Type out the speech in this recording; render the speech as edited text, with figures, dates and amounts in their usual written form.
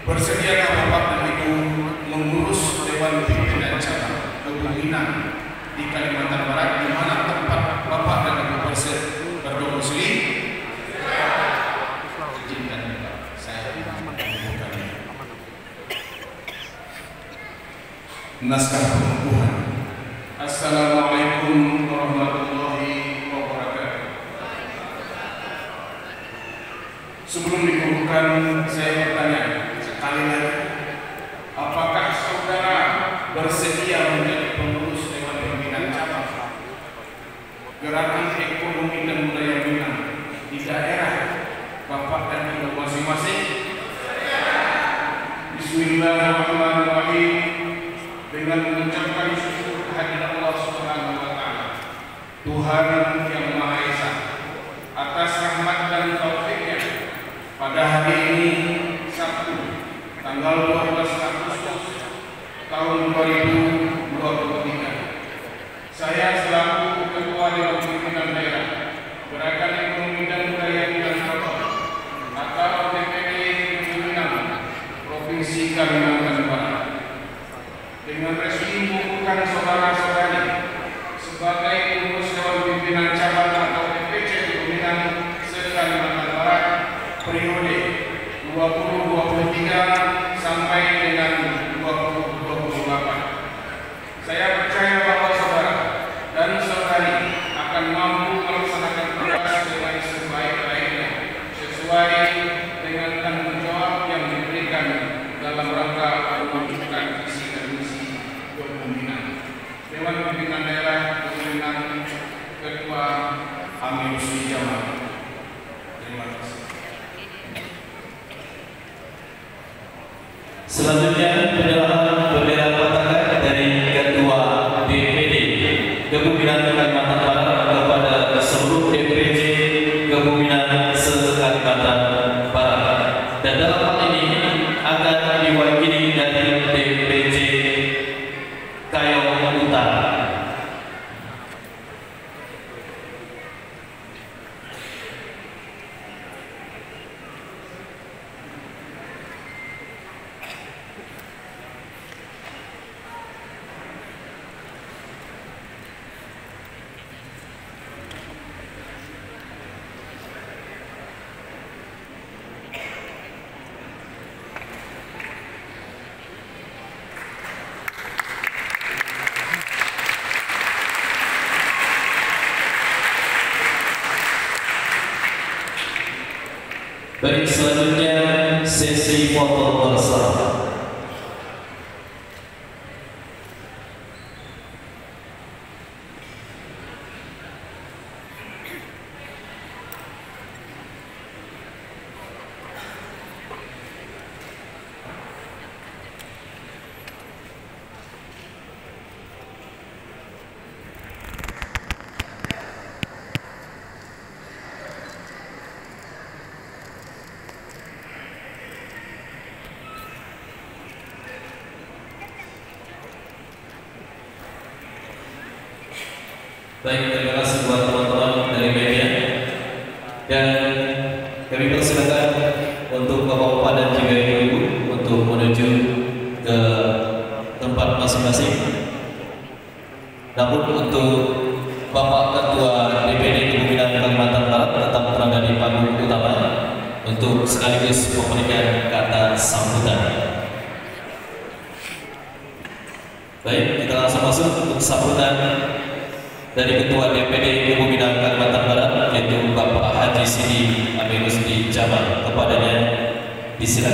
Bersediakah Bapak dan Ibu mengurus Dewan Pimpinan Cabang Kebuminan di Kalimantan Barat, di mana tempat Bapak dan Ibu berdomisili? Izinkan saya membuka naskah pengukuhan. Assalamualaikum warahmatullahi wabarakatuh. Sebelum dikukuhkan, saya bertanya sekali lagi, apakah saudara bersedia menjadi pengurus Dewan Pimpinan Cabang Gerakan Ekonomi dan Budaya Minang di daerah Bapak dan Ibu masing-masing? Bismillahirrahmanirrahim. Dengan mengucapkan syukur kehadirat Allah Subhanahu wa Ta'ala, Tuhan yang Maha Esa, atas rahmat dan taufiknya, pada hari ini Sabtu tanggal 12 Agustus tahun 2023, saya selaku Ketua Dewan Pimpinan Daerah Gerakan Ekonomi dan Budaya Minang Cabang atau DPD Minang Provinsi Kalimantan Barat dengan resmi mengukuhkan saudara-saudari sebagai pengurus Dewan Pimpinan Cabang atau DPC Minang se-Kalimantan Barat periode 2023 sampai dengan 2028. Saya percaya bahwa saudara dan saudari akan mampu melaksanakan tugas dengan sebaik-baiknya sesuai dengan tanggung jawab yang diberikan dalam rangka mewujudkan visi dan misi kepemimpinan Dewan Pimpinan Daerah Kebuminan Ketua Amir Rusdi Jamal. Terima kasih. Selanjutnya penyerahan bendera patakan dari Ketua DPD Kebuminan Kalimantan Barat kepada seluruh DPC Kebuminan se-Kalimantan Barat, dan dalam hal ini akan diwakili dari DPC Kayong Utara. Baik, selanjutnya sesi foto bersama. Baik, terima kasih buat teman-teman dari media, dan kami persilakan untuk bapak-bapak dan juga ibu-ibu untuk menuju ke tempat masing-masing. Namun untuk Bapak Ketua DPD Kebuminan Kalimantan Barat tetap berada di panggung utama untuk sekaligus memberikan kata sambutan. Baik, kita langsung masuk untuk sambutan dari Ketua DPD Kebuminan Kalimantan Barat, yaitu Bapak Haji Sidi Amir Rusdi Jamal. Kepadanya disilakan.